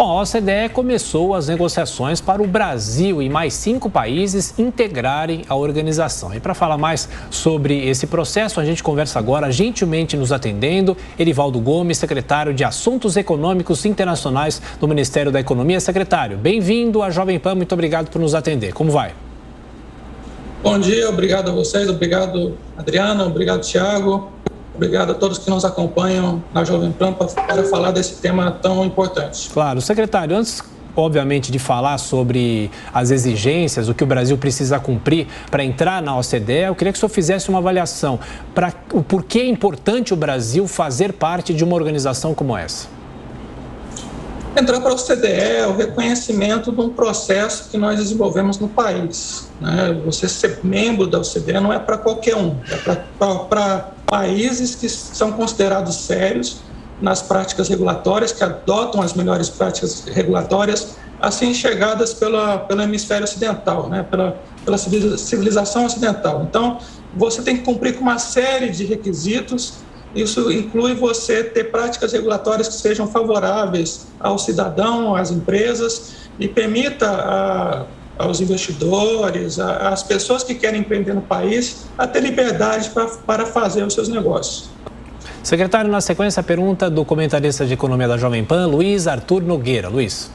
Bom, a OCDE começou as negociações para o Brasil e mais 5 países integrarem a organização. E para falar mais sobre esse processo, a gente conversa agora, gentilmente nos atendendo, Erivaldo Gomes, secretário de Assuntos Econômicos Internacionais do Ministério da Economia. Secretário, bem-vindo à Jovem Pan, muito obrigado por nos atender. Como vai? Bom dia, obrigado a vocês, obrigado Adriana, obrigado Thiago, obrigado a todos que nos acompanham na Jovem Pan para falar desse tema tão importante. Claro, secretário, antes obviamente de falar sobre as exigências, o que o Brasil precisa cumprir para entrar na OCDE, eu queria que o senhor fizesse uma avaliação para o porquê é importante o Brasil fazer parte de uma organização como essa. Entrar para a OCDE é o reconhecimento de um processo que nós desenvolvemos no país. Você ser membro da OCDE não é para qualquer um, é para países que são considerados sérios nas práticas regulatórias, que adotam as melhores práticas regulatórias, assim enxergadas pelo hemisfério ocidental, pela civilização ocidental. Então, você tem que cumprir com uma série de requisitos. Isso inclui você ter práticas regulatórias que sejam favoráveis ao cidadão, às empresas e permita aos investidores, às pessoas que querem empreender no país, a ter liberdade para fazer os seus negócios. Secretário, na sequência, a pergunta do comentarista de economia da Jovem Pan, Luiz Arthur Nogueira. Luiz.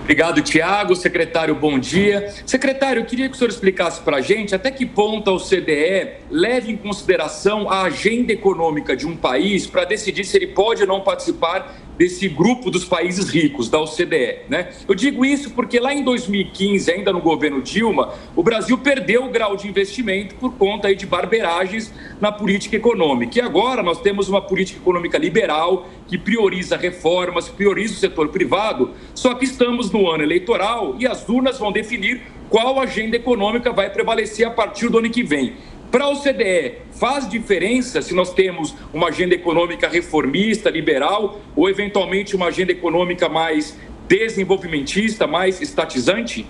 Obrigado, Thiago. Secretário, bom dia. Secretário, eu queria que o senhor explicasse para a gente até que ponto a OCDE leva em consideração a agenda econômica de um país para decidir se ele pode ou não participar desse grupo dos países ricos, da OCDE, né? Eu digo isso porque lá em 2015, ainda no governo Dilma, o Brasil perdeu o grau de investimento por conta aí de barberagens na política econômica. E agora nós temos uma política econômica liberal que prioriza reformas, prioriza o setor privado, só que estamos no ano eleitoral e as urnas vão definir qual agenda econômica vai prevalecer a partir do ano que vem. Para a OCDE, faz diferença se nós temos uma agenda econômica reformista, liberal, ou eventualmente uma agenda econômica mais desenvolvimentista, mais estatizante?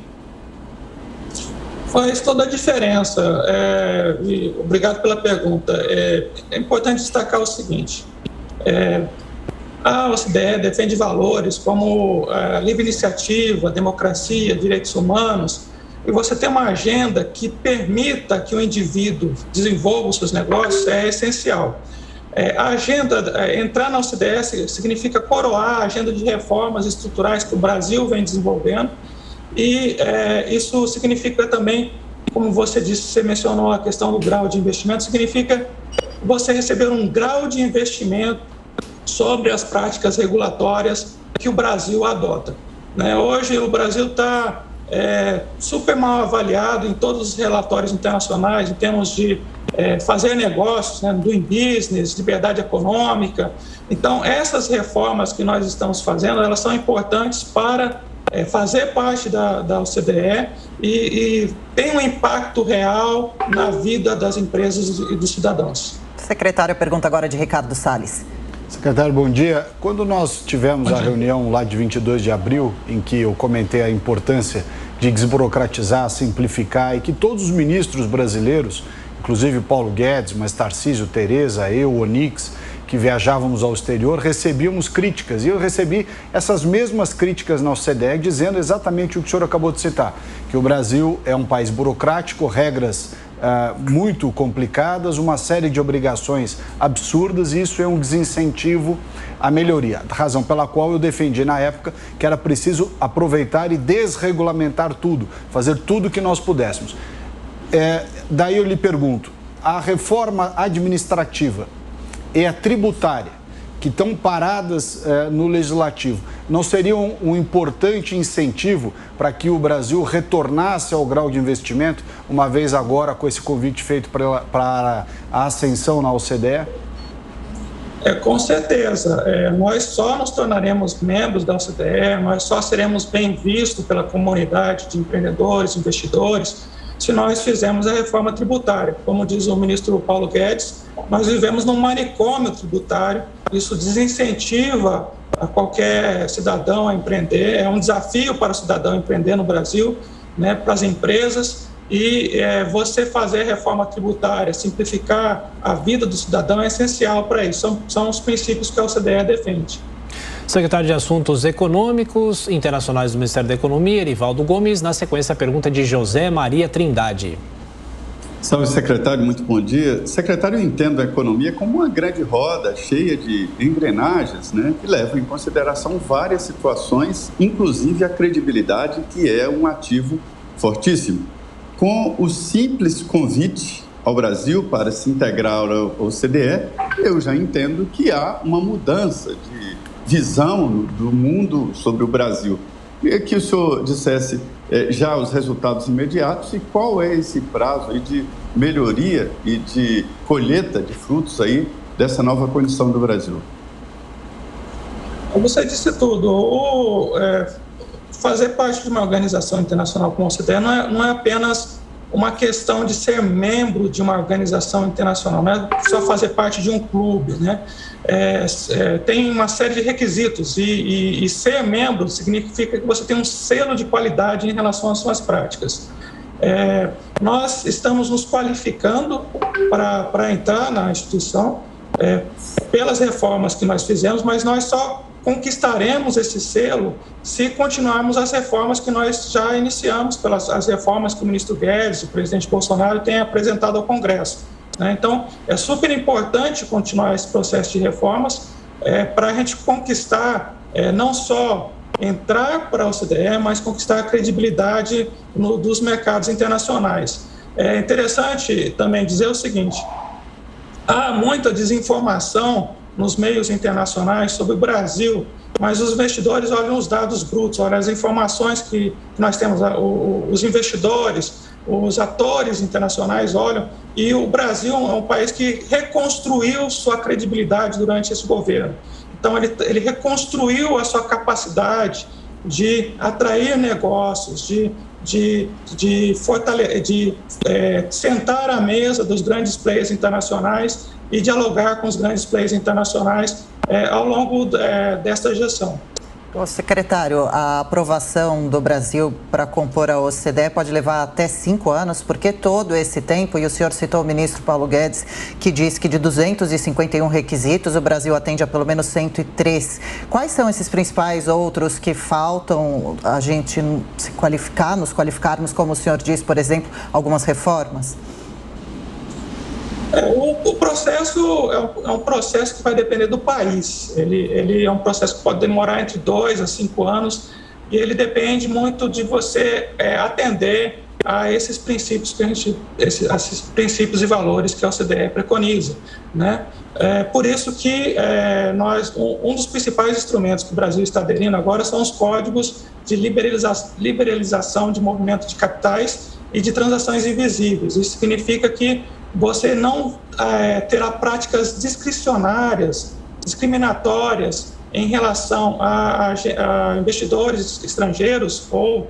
Faz toda a diferença. Obrigado pela pergunta. É importante destacar o seguinte. A OCDE defende valores como a livre iniciativa, a democracia, direitos humanos, e você ter uma agenda que permita que o indivíduo desenvolva os seus negócios é essencial. A agenda, entrar na OCDE significa coroar a agenda de reformas estruturais que o Brasil vem desenvolvendo e isso significa também, como você disse, você mencionou a questão do grau de investimento, significa você receber um grau de investimento sobre as práticas regulatórias que o Brasil adota. Hoje o Brasil está super mal avaliado em todos os relatórios internacionais em termos de fazer negócios, doing business, liberdade econômica. Então, essas reformas que nós estamos fazendo, elas são importantes para fazer parte da OCDE e tem um impacto real na vida das empresas e dos cidadãos. Secretário, pergunta agora de Ricardo Salles. Secretário, bom dia. Quando nós tivemos a reunião lá de 22 de abril, em que eu comentei a importância de desburocratizar, simplificar e que todos os ministros brasileiros, inclusive Paulo Guedes, mas Tarcísio, Tereza, eu, Onix, que viajávamos ao exterior, recebíamos críticas. E eu recebi essas mesmas críticas na OCDE, dizendo exatamente o que o senhor acabou de citar, que o Brasil é um país burocrático, regras muito complicadas, uma série de obrigações absurdas, e isso é um desincentivo à melhoria. Razão pela qual eu defendi na época que era preciso aproveitar e desregulamentar tudo, fazer tudo que nós pudéssemos. Daí eu lhe pergunto, a reforma administrativa e a tributária, que estão paradas no Legislativo, não seriam um importante incentivo para que o Brasil retornasse ao grau de investimento, uma vez agora com esse convite feito para a ascensão na OCDE? Com certeza. Nós só nos tornaremos membros da OCDE, nós só seremos bem vistos pela comunidade de empreendedores, investidores, se nós fizermos a reforma tributária. Como diz o ministro Paulo Guedes, nós vivemos num manicômio tributário, isso desincentiva a qualquer cidadão a empreender, é um desafio para o cidadão empreender no Brasil, para as empresas, e você fazer reforma tributária, simplificar a vida do cidadão é essencial para isso, são os princípios que a OCDE defende. Secretário de Assuntos Econômicos Internacionais do Ministério da Economia, Erivaldo Gomes. Na sequência, a pergunta de José Maria Trindade. Salve, secretário, muito bom dia. Secretário, eu entendo a economia como uma grande roda cheia de engrenagens, né, que levam em consideração várias situações, inclusive a credibilidade, que é um ativo fortíssimo. Com o simples convite ao Brasil para se integrar ao OCDE, eu já entendo que há uma mudança de visão do mundo sobre o Brasil. Queria que o senhor dissesse já os resultados imediatos e qual é esse prazo aí de melhoria e de colheita de frutos aí dessa nova condição do Brasil. Você disse tudo. Fazer parte de uma organização internacional como a OCDE não é apenas uma questão de ser membro de uma organização internacional, não é só fazer parte de um clube, né? Tem uma série de requisitos e ser membro significa que você tem um selo de qualidade em relação às suas práticas. Nós estamos nos qualificando para entrar na instituição pelas reformas que nós fizemos, mas nós só conquistaremos esse selo se continuarmos as reformas que nós já iniciamos, as reformas que o ministro Guedes, o presidente Bolsonaro, têm apresentado ao Congresso. Então, é super importante continuar esse processo de reformas para a gente conquistar, não só entrar para a OCDE, mas conquistar a credibilidade dos mercados internacionais. É interessante também dizer o seguinte: há muita desinformação nos meios internacionais sobre o Brasil, mas os investidores olham os dados brutos, olham as informações que nós temos, os investidores, os atores internacionais olham, e o Brasil é um país que reconstruiu sua credibilidade durante esse governo. Então, ele reconstruiu a sua capacidade de atrair negócios, de sentar à mesa dos grandes players internacionais e dialogar com os grandes players internacionais ao longo desta gestão. Secretário, a aprovação do Brasil para compor a OCDE pode levar até 5 anos, porque todo esse tempo, e o senhor citou o ministro Paulo Guedes, que disse que de 251 requisitos, o Brasil atende a pelo menos 103. Quais são esses principais outros que faltam a gente nos qualificarmos, como o senhor disse, por exemplo, algumas reformas? O processo é um processo que vai depender do país. Ele é um processo que pode demorar entre 2 a 5 anos e ele depende muito de você atender a esses princípios esses princípios e valores que a OCDE preconiza, né? Por isso que um dos principais instrumentos que o Brasil está aderindo agora são os códigos de liberalização de movimento de capitais e de transações invisíveis. Isso significa que você não terá práticas discricionárias, discriminatórias em relação a investidores estrangeiros ou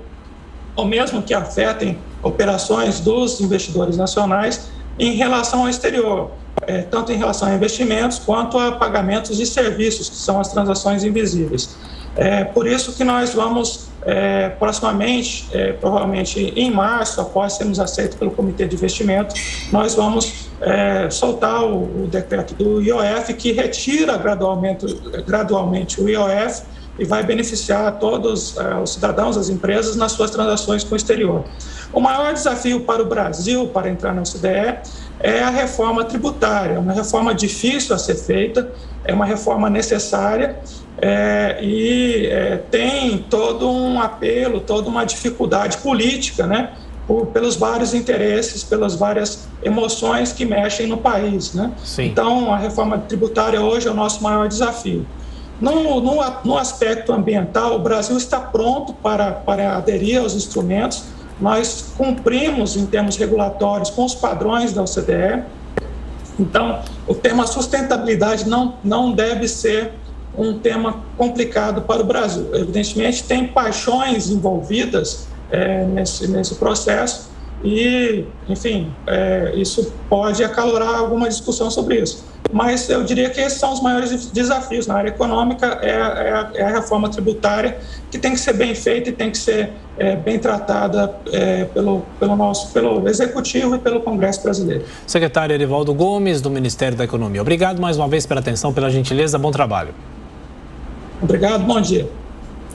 mesmo que afetem operações dos investidores nacionais em relação ao exterior, tanto em relação a investimentos quanto a pagamentos de serviços, que são as transações invisíveis. Por isso que nós vamos, proximamente, provavelmente em março, após sermos aceitos pelo Comitê de Investimento, nós vamos soltar o decreto do IOF, que retira gradualmente o IOF e vai beneficiar todos os cidadãos, as empresas, nas suas transações com o exterior. O maior desafio para o Brasil, para entrar na OCDE, é a reforma tributária. É uma reforma difícil a ser feita, é uma reforma necessária e tem todo um apelo, toda uma dificuldade política, né, pelos vários interesses, pelas várias emoções que mexem no país, né? Então, a reforma tributária hoje é o nosso maior desafio. No aspecto ambiental, o Brasil está pronto para aderir aos instrumentos. Nós cumprimos, em termos regulatórios, com os padrões da OCDE. Então, o tema sustentabilidade não deve ser um tema complicado para o Brasil. Evidentemente, tem paixões envolvidas nesse processo e, enfim, isso pode acalorar alguma discussão sobre isso. Mas eu diria que esses são os maiores desafios na área econômica, é a reforma tributária, que tem que ser bem feita e tem que ser bem tratada pelo Executivo e pelo Congresso brasileiro. Secretário Erivaldo Gomes, do Ministério da Economia. Obrigado mais uma vez pela atenção, pela gentileza, bom trabalho. Obrigado, bom dia.